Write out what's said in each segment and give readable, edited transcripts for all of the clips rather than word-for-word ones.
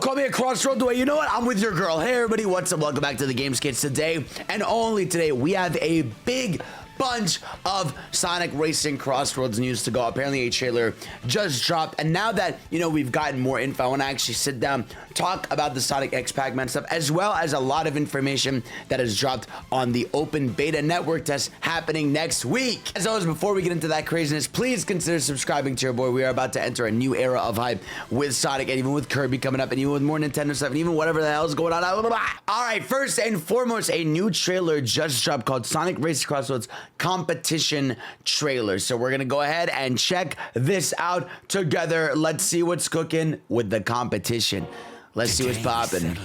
call me a crossroad way. You know what? I'm with your girl. Hey, everybody. What's up? Welcome back to the Games Kids. Today, and only today, we have a big bunch of Sonic Racing Crossworlds news to go. Apparently a trailer just dropped, and now that we've gotten more info, I want to actually sit down, talk about the Sonic X Pacman stuff, as well as a lot of information that has dropped on the open beta network test happening next week. As always, before we get into that craziness, please consider subscribing to your boy. We are about to enter a new era of hype with Sonic, and even with Kirby coming up, and even with more Nintendo stuff, and even whatever the hell is going on. All right, first and foremost, a new trailer just dropped called Sonic Racing Crossworlds Competition Trailer. So we're gonna go ahead and check this out together. Let's see what's cooking with the competition. Let's see what's popping.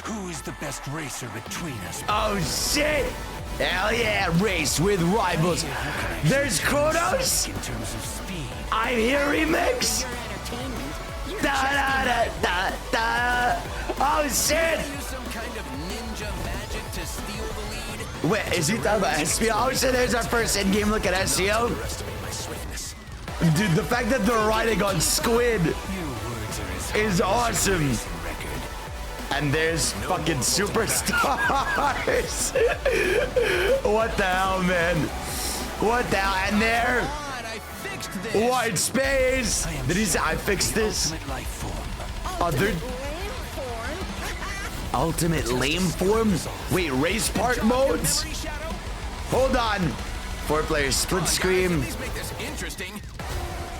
Who is the best racer between us? Oh shit! Hell yeah, race with rivals. There's Kronos. In terms of speed. I'm here remix. Da da da da da. Oh shit! Some kind of ninja magic to steal the lead. Wait, is he talking about SEO? Oh shit, there's our first in-game look at SEO. Dude, the fact that they're riding on Squid is awesome. And there's fucking superstars. What the hell, man? What the hell? And there, white space. Did he say I fixed this? Other ultimate lame form? Wait, race part modes? Hold on. 4-player split screen.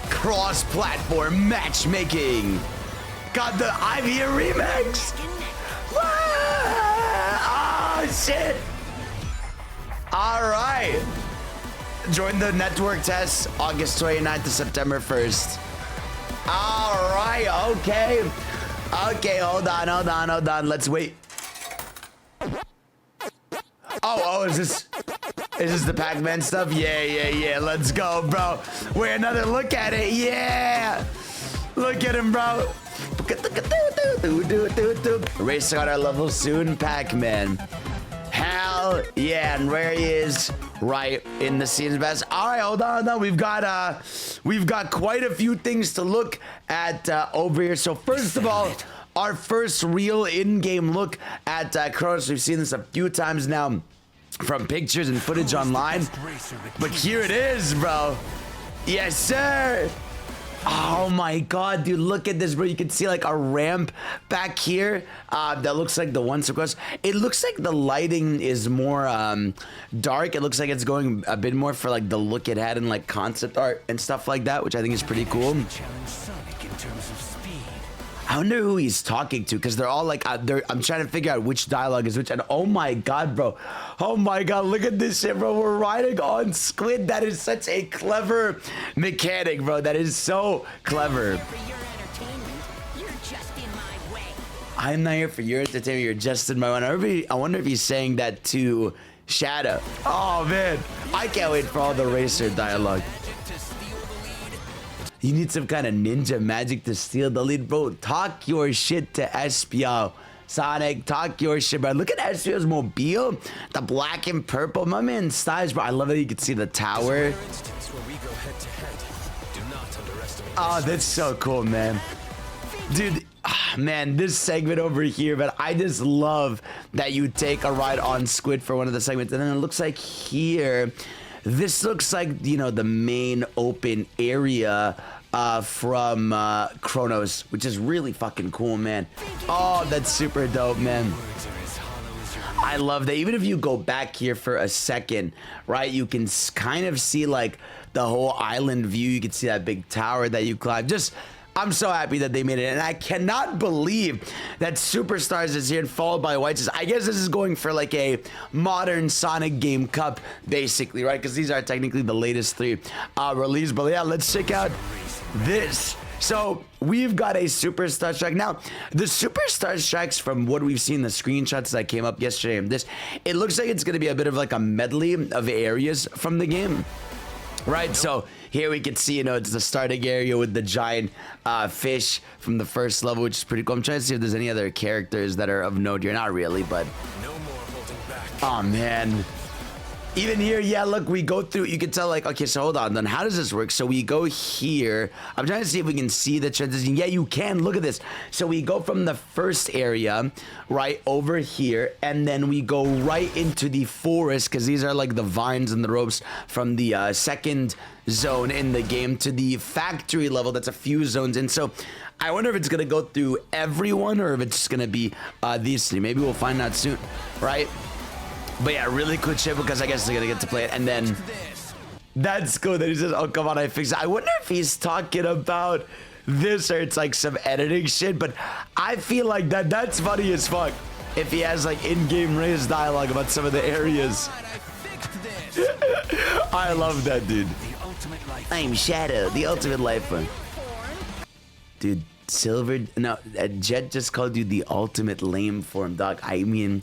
Cross-platform matchmaking. Got the I'm Here remix. Oh shit. All right. Join the network test August 29th to September 1st. All right. Okay. Okay, hold on. Let's wait. Oh, is this the Pacman stuff? Yeah. Let's go, bro. Wait, another look at it. Yeah. Look at him, bro. Racing on our level soon, Pacman. Hell yeah, and where he is, right in the scene's best. All right, hold on. We've got quite a few things to look at over here. So first of all, our first real in-game look at Kronos. We've seen this a few times now from pictures and footage online, but here it is, bro. Yes, sir. Oh my god, dude, look at this, bro. You can see like a ramp back here that looks like the one across. It looks like the lighting is more dark. It looks like it's going a bit more for like the look it had in like concept art and stuff like that, which I think is pretty cool. I wonder who he's talking to, because they're all like, I'm trying to figure out which dialogue is which. And oh my god, bro. Oh my god, look at this shit, bro. We're riding on Squid. That is such a clever mechanic, bro. That is so clever. I'm not here for your entertainment. You're just in my way. I wonder if he's saying that to Shadow. Oh man, I can't wait for all the racer dialogue. You need some kind of ninja magic to steal the lead, bro. Talk your shit to Espio. Sonic, talk your shit, bro. Look at Espio's mobile. The black and purple. My man styles, bro. I love that you can see the tower. Oh, that's so cool, man. Dude, man, this segment over here, but I just love that you take a ride on Squid for one of the segments. And then it looks like here, this looks like, the main open area from Kronos, which is really fucking cool, man. Oh, that's super dope, man. I love that. Even if you go back here for a second, right, you can kind of see like the whole island view. You can see that big tower that you climb. I'm so happy that they made it, and I cannot believe that Superstars is here, followed by Whites. I guess this is going for like a modern Sonic Game Cup, basically, right? Because these are technically the latest 3 released. But yeah, let's check out this. So we've got a Superstar track. Now, the Superstar tracks, from what we've seen, the screenshots that came up yesterday and this, it looks like it's going to be a bit of like a medley of areas from the game. Right, so here we can see, it's the starting area with the giant fish from the first level, which is pretty cool. I'm trying to see if there's any other characters that are of note here. Not really, but... Oh, man. Even here, yeah, look, we go through, you can tell, like, okay, so hold on, then how does this work? So we go here. I'm trying to see if we can see the transition. Yeah, you can. Look at this. So we go from the first area, right, over here, and then we go right into the forest, because these are, like, the vines and the ropes from the second zone in the game to the factory level. That's a few zones in. So I wonder if it's going to go through everyone or if it's just going to be these three. Maybe we'll find out soon, right? But yeah, really cool shit because I guess they're gonna get to play it. And then that's cool that he says, oh, come on, I fixed it. I wonder if he's talking about this or it's like some editing shit, but I feel like that's funny as fuck if he has like in-game race dialogue about some of the areas. I love that, dude. I'm Shadow, the ultimate life form. Dude, Silver, no, Jet just called you the ultimate lame form, dog. I mean,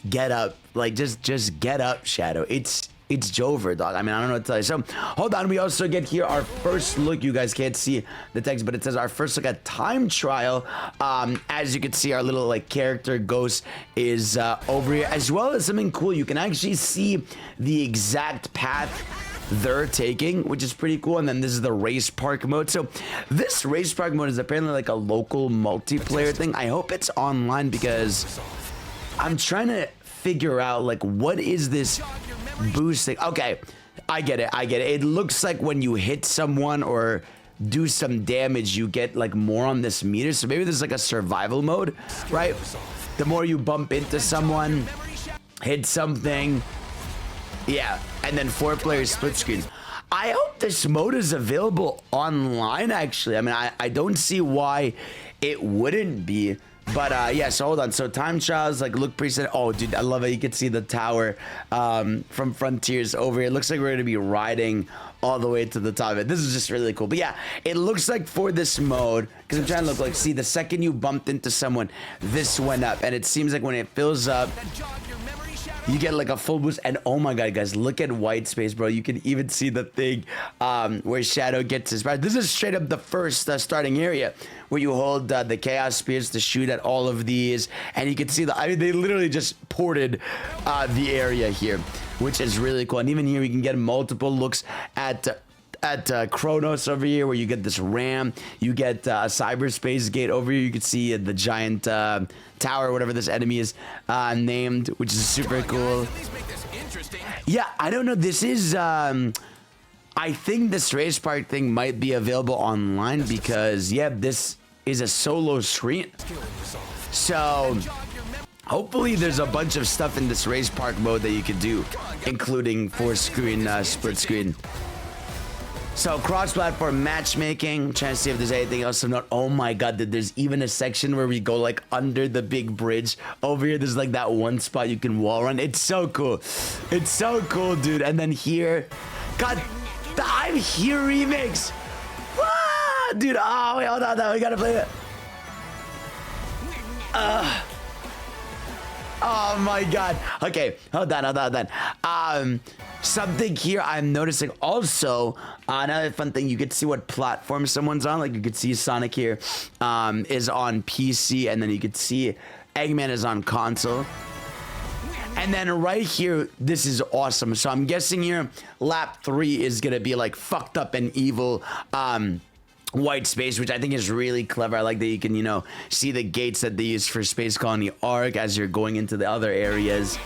get up, like just get up, Shadow. It's Jover, dog. I mean, I don't know what to tell you. So hold on, we also get here our first look. You guys can't see the text, but it says our first look at time trial. As you can see, our little like character ghost is over here, as well as something cool. You can actually see the exact path they're taking, which is pretty cool. And then this is the race park mode. So this race park mode is apparently like a local multiplayer thing. I hope it's online because I'm trying to figure out like what is this boost thing. Okay, I get it. It looks like when you hit someone or do some damage, you get like more on this meter. So maybe this is like a survival mode, right? The more you bump into someone, hit something, yeah, and then 4-player split screen. I hope this mode is available online, actually. I mean, I don't see why it wouldn't be. But yeah, so hold on. So time trials like look pretty set. Oh, dude, I love it. You can see the tower from Frontiers over here. It looks like we're gonna be riding all the way to the top of it. This is just really cool. But yeah, it looks like for this mode, because I'm trying to look like, see, the second you bumped into someone, this went up, and it seems like when it fills up, you get like a full boost. And oh my god, guys, look at white space, bro. You can even see the thing where Shadow gets his power. This is straight up the first starting area where you hold the chaos spears to shoot at all of these, and you can see I mean, they literally just ported the area here, which is really cool. And even here you can get multiple looks at Kronos over here, where you get this ram, you get a cyberspace gate over here. You can see the giant tower, whatever this enemy is named, which is super cool. Yeah, I don't know. This is I think this race park thing might be available online because yeah, this is a solo screen. So hopefully there's a bunch of stuff in this race park mode that you could do, including 4-screen split screen. So cross-platform matchmaking, trying to see if there's anything else to note. Oh my god, there's even a section where we go like under the big bridge. Over here, there's like that one spot you can wall run. It's so cool. It's so cool, dude. And then here, god, the I'm Here remix. Ah, dude, oh, wait, hold on, we gotta play it. Oh my god. Okay, hold on. Something here I'm noticing also, another fun thing, you could see what platform someone's on. Like you could see Sonic here is on PC, and then you could see Eggman is on console. And then right here, this is awesome. So I'm guessing here lap 3 is gonna be like fucked up and evil white space, which I think is really clever. I like that you can, you know, see the gates that they use for Space Colony Arc as you're going into the other areas.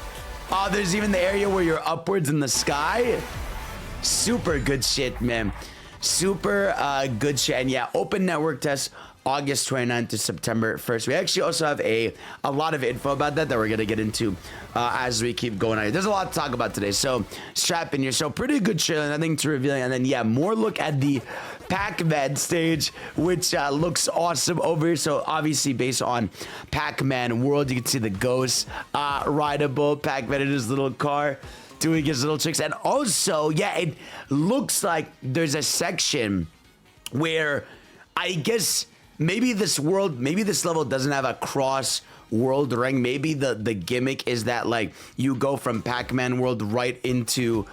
Oh, there's even the area where you're upwards in the sky. Super good shit, man. Super good shit. And yeah, open network test August 29th to September 1st. We actually also have a lot of info about that we're gonna get into as we keep going on. There's a lot to talk about today, so strap in here. So pretty good shit, nothing to reveal. And then yeah, more look at the Pacman stage, which looks awesome over here. So obviously based on Pacman World, you can see the ghost rideable Pacman in his little car doing his little tricks. And also, yeah, it looks like there's a section where I guess maybe this level doesn't have a cross world ring. Maybe the gimmick is that like you go from Pacman World right into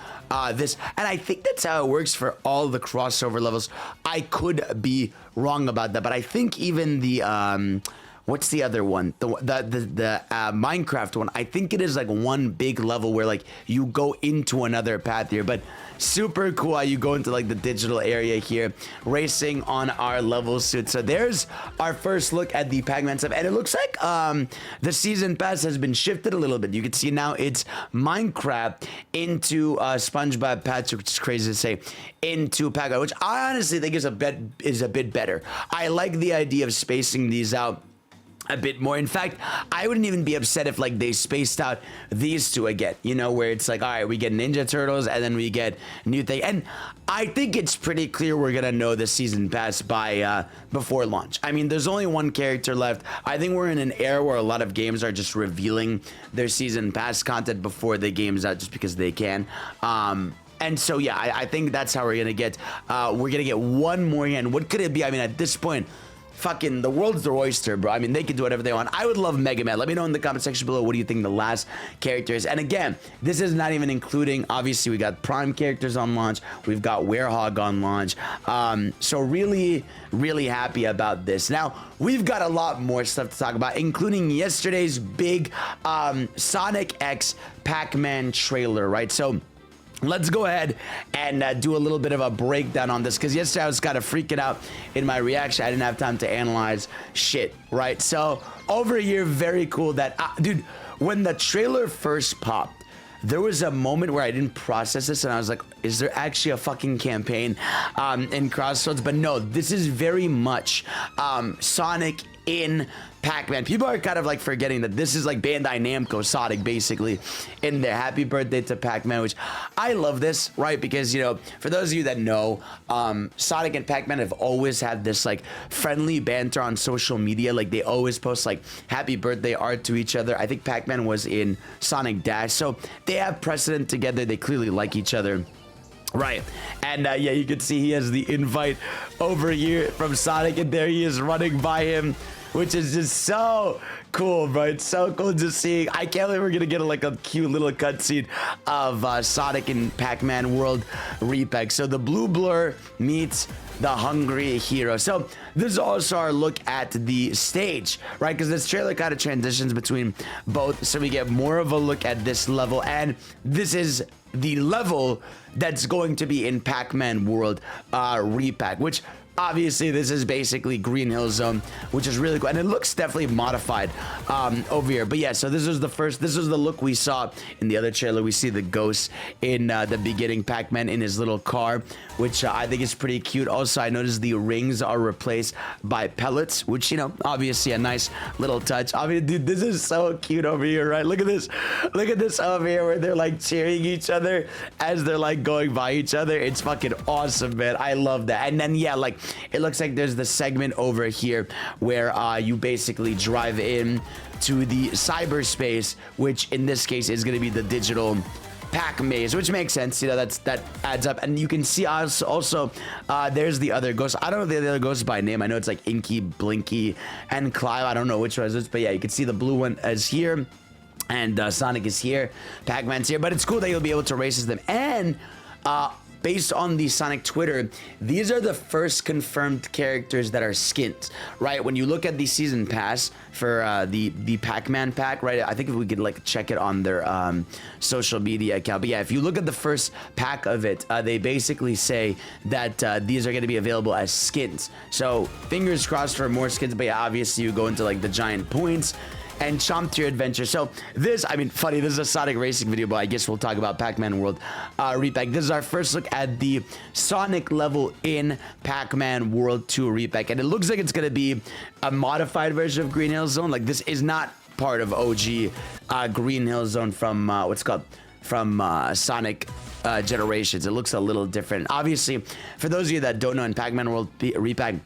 this, and I think that's how it works for all the crossover levels. I could be wrong about that, but I think even the what's the other one? The Minecraft one. I think it is like one big level where like you go into another path here, but super cool how you go into like the digital area here, racing on our level suit. So there's our first look at the Pacman stuff, and it looks like the season pass has been shifted a little bit. You can see now it's Minecraft into SpongeBob patch, which is crazy to say, into Pacman, which I honestly think is a bit better. I like the idea of spacing these out a bit more. In fact, I wouldn't even be upset if like they spaced out these two again, you know, where it's like, all right, we get Ninja Turtles and then we get new thing. And I think it's pretty clear we're gonna know the season pass by before launch. I mean, there's only one character left. I think we're in an era where a lot of games are just revealing their season pass content before the game's out, just because they can. And so yeah, I think that's how we're gonna get one more hand. What could it be? I mean, at this point, fucking the world's their oyster, bro. I mean, they can do whatever they want. I would love Mega Man. Let me know in the comment section below, what do you think the last character is? And again, this is not even including, obviously, we got Prime characters on launch. We've got Werehog on launch. So really, really happy about this. Now, we've got a lot more stuff to talk about, including yesterday's big Sonic X Pac-Man trailer, right? So let's go ahead and do a little bit of a breakdown on this, because yesterday I was kind of freaking out in my reaction. I didn't have time to analyze shit, right? So over here, very cool that, dude, when the trailer first popped, there was a moment where I didn't process this and I was like, is there actually a fucking campaign in Crossworlds? But no, this is very much Sonic in Pac-Man. People are kind of like forgetting that this is like Bandai Namco Sonic basically in their happy birthday to Pac-Man, which I love this, right? Because, you know, for those of you that know, Sonic and Pac-Man have always had this like friendly banter on social media. Like they always post like happy birthday art to each other. I think Pac-Man was in Sonic Dash, so they have precedent together. They clearly like each other. Right, and yeah, you can see he has the invite over here from Sonic, and there he is running by him, which is just so cool, bro. It's so cool to see. I can't believe we're gonna get like a cute little cutscene of Sonic and Pac-Man World Repack. So the blue blur meets the hungry hero. So this is also our look at the stage, right? Because this trailer kind of transitions between both, so we get more of a look at this level, and this is the level that's going to be in Pac-Man World Repack, which obviously this is basically Green Hill Zone, which is really cool, and it looks definitely modified over here. But yeah, so this was the look we saw in the other trailer. We see the ghost in the beginning, Pac-Man in his little car, which I think is pretty cute. Also, I noticed the rings are replaced by pellets, which, you know, obviously a nice little touch. I mean, dude, this is so cute over here, right? Look at this over here where they're like cheering each other as they're like going by each other. It's fucking awesome, man. I love that. And then yeah, like it looks like there's the segment over here where you basically drive in to the cyberspace, which in this case is going to be the digital Pac maze, which makes sense. You know, that adds up. And you can see also there's the other ghost. I don't know the other ghosts by name. I know it's like Inky, Blinky, and Clive. I don't know which one is this, but yeah, you can see the blue one is here, and Sonic is here, Pac-Man's here. But it's cool that you'll be able to race as them. And based on the Sonic Twitter, these are the first confirmed characters that are skins, right? When you look at the season pass for the Pac-Man pack, right? I think if we could like check it on their social media account. But yeah, if you look at the first pack of it, they basically say that these are going to be available as skins. So fingers crossed for more skins. But yeah, obviously you go into like the giant points and chomp to your adventure. So this, I mean, funny, this is a Sonic Racing video, but I guess we'll talk about Pac-Man World Repack. This is our first look at the Sonic level in Pac-Man World 2 Repack, and it looks like it's going to be a modified version of Green Hill Zone. Like, this is not part of OG Green Hill Zone from, what's it called? From Sonic Generations. It looks a little different. Obviously, for those of you that don't know, in Pac-Man World Repack,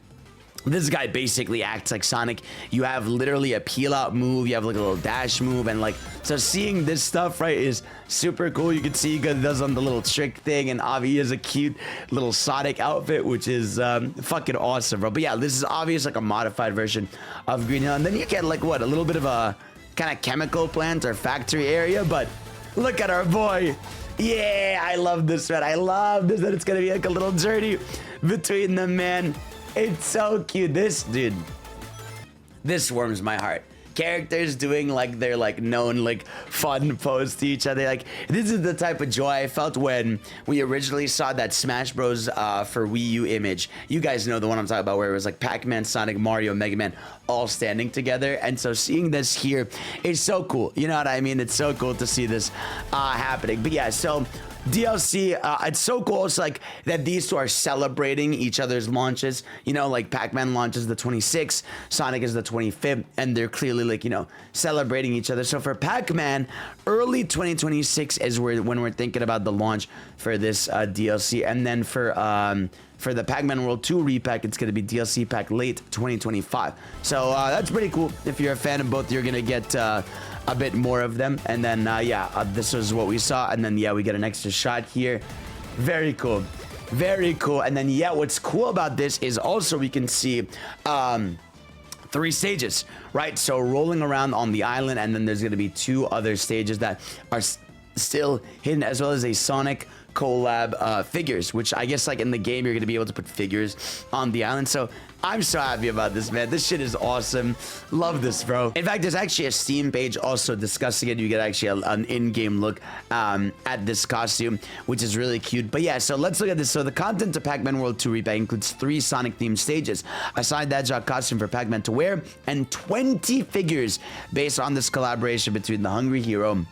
this guy basically acts like Sonic. You have literally a peel out move, you have like a little dash move, and like, so seeing this stuff, right, is super cool. You can see he does on the little trick thing, and Avi has a cute little Sonic outfit, which is fucking awesome, bro. But yeah, this is obviously like a modified version of Green Hill, and then you get like what, a little bit of a kind of chemical plant or factory area. But look at our boy. Yeah, I love this, man. I love this, that it's gonna be like a little journey between them, man. It's so cute. This, dude, this warms my heart. Characters doing like their like known like fun pose to each other. Like this is the type of joy I felt when we originally saw that Smash Bros for Wii U image. You guys know the one I'm talking about, where it was like Pacman, Sonic, Mario, Mega Man all standing together. And so seeing this here is so cool. You know what I mean? It's so cool to see this happening. But yeah, so DLC, it's so cool. It's like that these two are celebrating each other's launches. You know, like Pac-Man launches the 26th, Sonic is the 25th, and they're clearly like, you know, celebrating each other. So for Pac-Man, early 2026 is when we're thinking about the launch for this DLC. And then for the Pac-Man World 2 repack, it's going to be DLC pack late 2025. So that's pretty cool. If you're a fan of both, you're going to get a bit more of them. And then, this was what we saw. And then, we get an extra shot here. Very cool. Very cool. And then, what's cool about this is also we can see 3 stages, right? So rolling around on the island, and then there's going to be 2 other stages that are still hidden, as well as a Sonic collab figures, which I guess like in the game you're gonna be able to put figures on the island. So I'm so happy about this, man. This shit is awesome. Love this, bro. In fact, there's actually a Steam page also discussing it. You get actually an in-game look at this costume, which is really cute. But yeah, so let's look at this. So the content to Pac-Man World 2 repack includes 3 Sonic themed stages, a signed Hedgehog costume for Pac-Man to wear, and 20 figures based on this collaboration between the Hungry Hero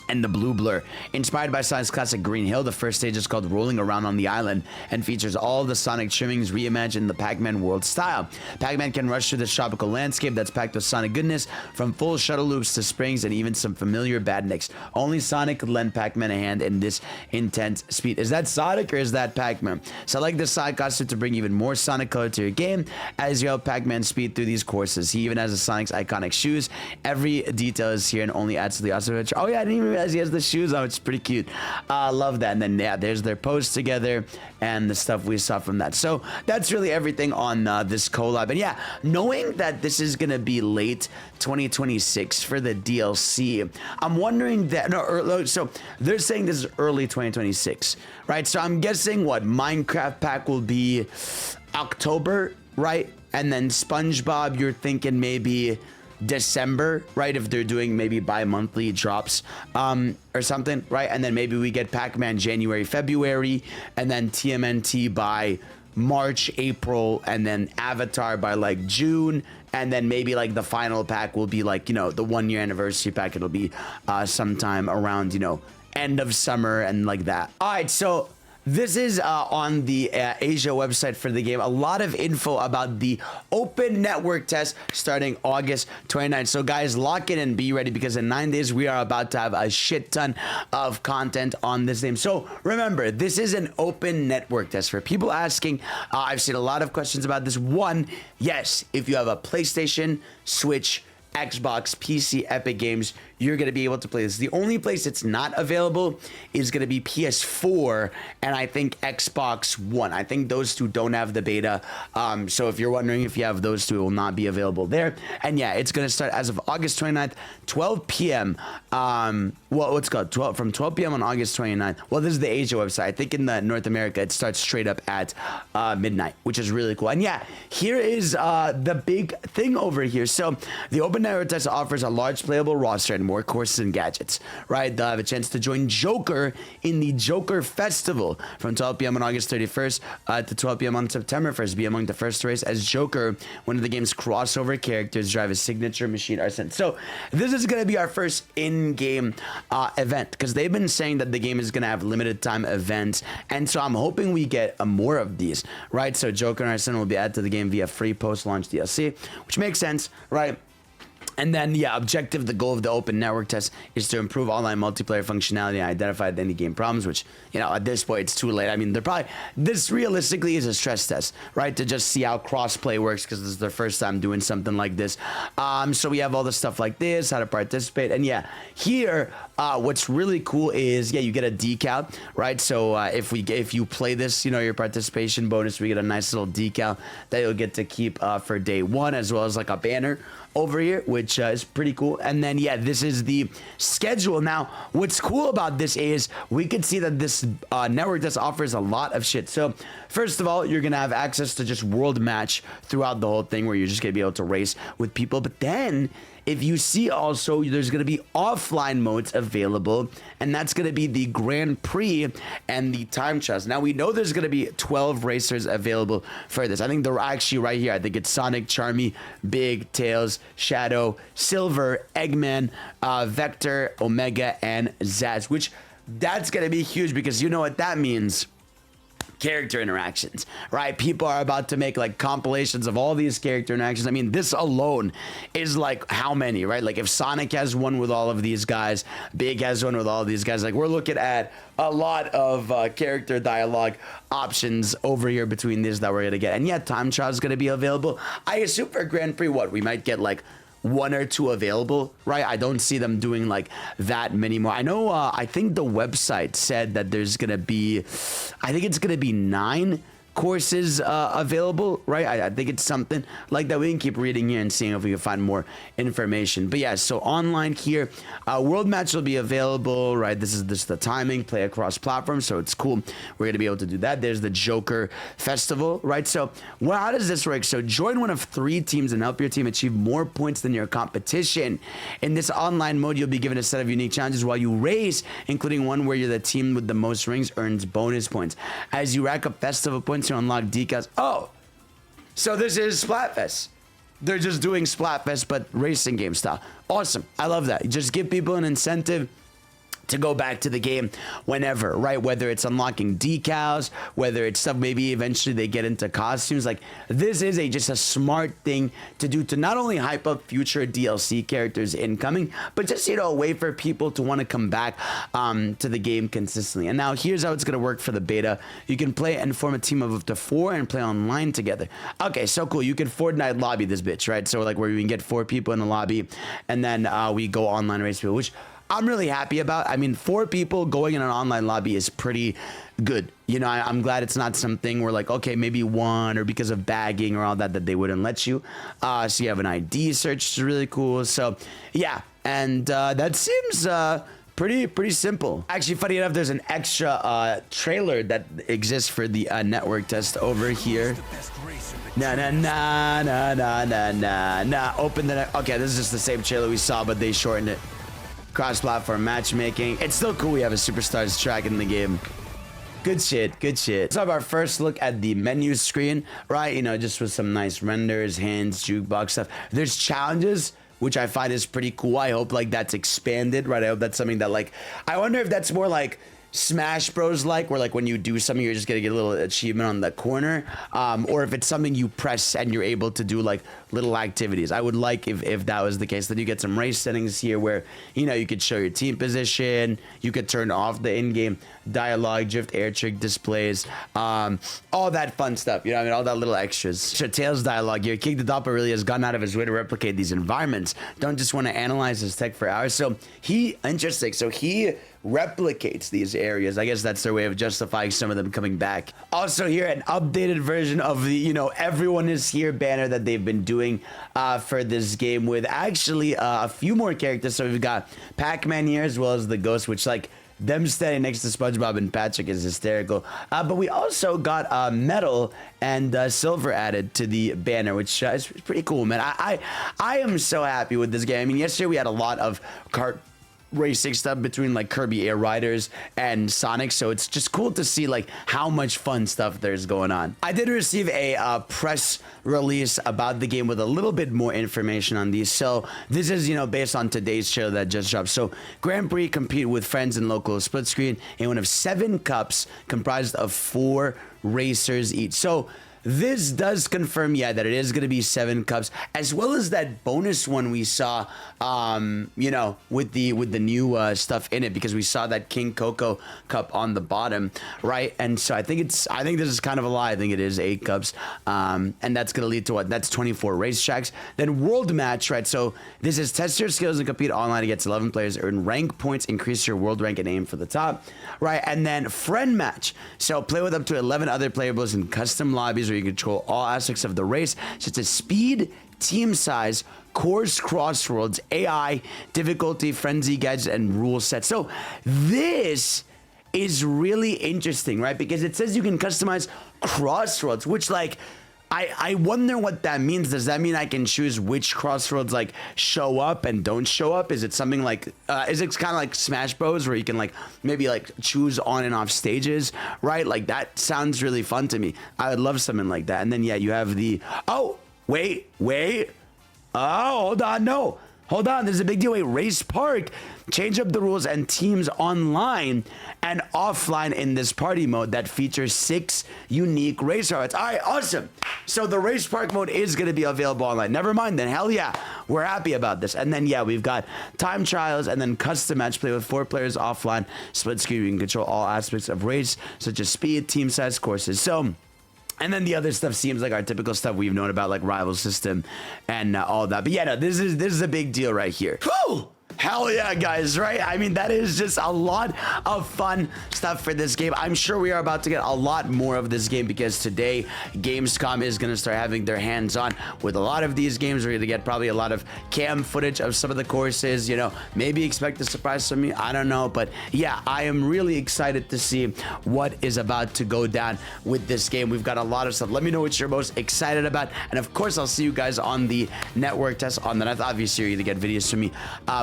and the Blue Blur. Inspired by Sonic's classic Green Hill, the first stage is called Rolling Around on the Island and features all the Sonic trimmings reimagined in the Pac-Man world style. Pac-Man can rush through this tropical landscape that's packed with Sonic goodness, from full shuttle loops to springs and even some familiar badniks. Only Sonic could lend Pac-Man a hand in this intense speed. Is that Sonic or is that Pac-Man? Select the Sonic costume to bring even more Sonic color to your game as you help Pac-Man speed through these courses. He even has Sonic's iconic shoes. Every detail is here and only adds to the awesome adventure. Oh yeah, I didn't even realize he has the shoes on, which is pretty cute. Love that. And then there's their pose together and the stuff we saw from that. So that's really everything on this collab. And knowing that this is gonna be late 2026 for the DLC, I'm wondering that so they're saying this is early 2026, right? So I'm guessing what Minecraft pack will be October, right? And then SpongeBob, you're thinking maybe December, right? If they're doing maybe bi-monthly drops or something, right? And then maybe we get Pac-Man January, February, and then TMNT by March, April, and then Avatar by like June, and then maybe like the final pack will be like, you know, the 1-year anniversary pack. It'll be sometime around, you know, end of summer and like that. All right, so this is on the Asia website for the game. A lot of info about the open network test starting August 29th. So guys, lock in and be ready, because in 9 days we are about to have a shit ton of content on this game. So remember, this is an open network test. For people asking, I've seen a lot of questions about this. One, yes, if you have a PlayStation, Switch, Xbox, PC, Epic Games, you're going to be able to play this. The only place it's not available is going to be PS4 and I think Xbox One. I think those two don't have the beta. So if you're wondering if you have those two, it will not be available there. And it's going to start as of August 29th, 12 p.m. From 12 p.m. on August 29th. Well, this is the Asia website. I think in the North America, it starts straight up at midnight, which is really cool. And here is the big thing over here. So the Open Network Test offers a large playable roster and more courses and gadgets, right? They'll have a chance to join Joker in the Joker Festival from 12 p.m. on August 31st to 12 p.m. on September 1st. Be among the first to race as Joker, one of the game's crossover characters, drive his signature machine Arsene. So this is going to be our first in-game event, because they've been saying that the game is going to have limited time events, and so I'm hoping we get more of these, right? So Joker and Arsene will be added to the game via free post-launch DLC, which makes sense, right? And then, objective, the goal of the open network test is to improve online multiplayer functionality and identify any game problems, which, at this point, it's too late. I mean, this realistically is a stress test, right? To just see how crossplay works, because this is their first time doing something like this. So we have all the stuff like this, how to participate. And here, what's really cool is, you get a decal, right? So if you play this, your participation bonus, we get a nice little decal that you'll get to keep for day one, as well as like a banner over here, which which is pretty cool. And then, yeah, this is the schedule. Now, what's cool about this is we could see that this network just offers a lot of shit. So, first of all, you're going to have access to just world match throughout the whole thing where you're just going to be able to race with people. But then, if you see also, there's going to be offline modes available, and that's going to be the Grand Prix and the time trials. Now, we know there's going to be 12 racers available for this. I think they're actually right here. I think it's Sonic, Charmy, Big, Tails, Shadow, Silver, Eggman, Vector, Omega, and Zaz, which that's going to be huge because you know what that means. Character interactions, right? People are about to make like compilations of all these character interactions. I mean, this alone is like how many, right? Like if Sonic has one with all of these guys, Big has one with all of these guys, like we're looking at a lot of character dialogue options over here between these that we're gonna get. And yeah, time trial is gonna be available. I assume for Grand Prix, what we might get like one or two available, right? I don't see them doing like that many more. I know, I think the website said that there's gonna be, I think it's gonna be 9 courses available, right? I think it's something like that. We can keep reading here and seeing if we can find more information. But yeah, so online here, world match will be available, right? This is the timing, play across platforms, so it's cool. We're gonna be able to do that. There's the Joker Festival, right? So how does this work? So join one of 3 teams and help your team achieve more points than your competition. In this online mode, you'll be given a set of unique challenges while you race, including one where you're the team with the most rings earns bonus points. As you rack up festival points, to unlock decals. Oh, so this is Splatfest. They're just doing Splatfest, but racing game style. Awesome. I love that. Just give people an incentive to go back to the game whenever, right? Whether it's unlocking decals, whether it's stuff maybe eventually they get into costumes. Like this is just a smart thing to do to not only hype up future DLC characters incoming, but just, you know, a way for people to want to come back to the game consistently. And now here's how it's going to work for the beta. You can play and form a team of up to 4 and play online together. Okay, so cool. You can Fortnite lobby this bitch, right? So like where we can get 4 people in the lobby and then we go online race people, which I'm really happy about. I mean, 4 people going in an online lobby is pretty good. You know, I'm glad it's not something where like, okay, maybe 1 or because of bagging or all that they wouldn't let you. So you have an ID search, which is really cool. So yeah, and that seems pretty simple. Actually, funny enough, there's an extra trailer that exists for the network test over here. Nah. Open the okay, this is just the same trailer we saw, but they shortened it. Cross-platform matchmaking. It's still cool we have a Superstars track in the game. Good shit, good shit. Let's have our first look at the menu screen, right? You know, just with some nice renders, hints, jukebox stuff. There's challenges, which I find is pretty cool. I hope like that's expanded, right? I hope that's something that like, I wonder if that's more like Smash Bros like, where like when you do something you're just gonna get a little achievement on the corner, or if it's something you press and you're able to do like little activities. I would like if that was the case. Then you get some race settings here where, you know, you could show your team position, you could turn off the in-game dialogue, drift, air trick displays, all that fun stuff, you know what I mean, all that little extras. So Tails dialogue here, King the Doppler really has gone out of his way to replicate these environments. Don't just want to analyze his tech for hours. So he replicates these areas. I guess that's their way of justifying some of them coming back. Also here, an updated version of the, you know, everyone is here banner that they've been doing for this game with actually a few more characters. So we've got Pacman here as well as the Ghost, which like them standing next to SpongeBob and Patrick is hysterical. But we also got Metal and Silver added to the banner, which is pretty cool, man. I am so happy with this game. I mean, yesterday we had a lot of kart racing stuff between like Kirby Air Riders and Sonic, so it's just cool to see like how much fun stuff there's going on. I did receive a press release about the game with a little bit more information on these. So this is, you know, based on today's show that just dropped. So Grand Prix compete with friends in local split screen in one of 7 cups comprised of 4 racers each. So this does confirm, yeah, that it is going to be 7 cups, as well as that bonus one we saw, you know, with the new stuff in it, because we saw that King Coco cup on the bottom, right? And so I think this is kind of a lie. I think it is 8 cups, and that's going to lead to what? That's 24 racetracks. Then world match, right? So this is test your skills and compete online against 11 players, earn rank points, increase your world rank, and aim for the top, right? And then friend match. So play with up to 11 other playables in custom lobbies where you control all aspects of the race, such as speed, team size, Course Crossworlds, AI, difficulty, frenzy, gadgets, and rule set. So this is really interesting, right? Because it says you can customize Crossworlds, which like, I wonder what that means. Does that mean I can choose which Crossroads like show up and don't show up? Is it something like, is it kind of like Smash Bros where you can like maybe like choose on and off stages, right? Like that sounds really fun to me. I would love something like that. And then yeah, you have the, oh, wait. Oh, hold on, no. Hold on, there's a big deal. Wait, Race Park. Change up the rules and teams online and offline in this party mode that features 6 unique race routes. All right, awesome. So the Race Park mode is going to be available online. Never mind then. Hell yeah. We're happy about this. And then, yeah, we've got time trials and then custom match play with 4 players offline. Split screen. You can control all aspects of race, such as speed, team size, courses. So... and then the other stuff seems like our typical stuff we've known about, like rival system and all that. But yeah, no, this is a big deal right here. Whew! Hell yeah, guys, right? I mean, that is just a lot of fun stuff for this game. I'm sure we are about to get a lot more of this game because today Gamescom is going to start having their hands on with a lot of these games. We're going to get probably a lot of cam footage of some of the courses, you know, maybe expect a surprise from me. I don't know. But yeah, I am really excited to see what is about to go down with this game. We've got a lot of stuff. Let me know what you're most excited about. And of course, I'll see you guys on the network test on the 9th. Obviously, you're going to get videos from me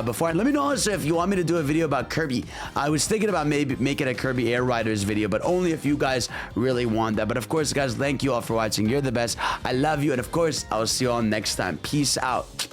before. Let me know also if you want me to do a video about Kirby. I was thinking about maybe making a Kirby Air Riders video, but only if you guys really want that. But of course, guys, thank you all for watching. You're the best. I love you. And of course, I'll see you all next time. Peace out.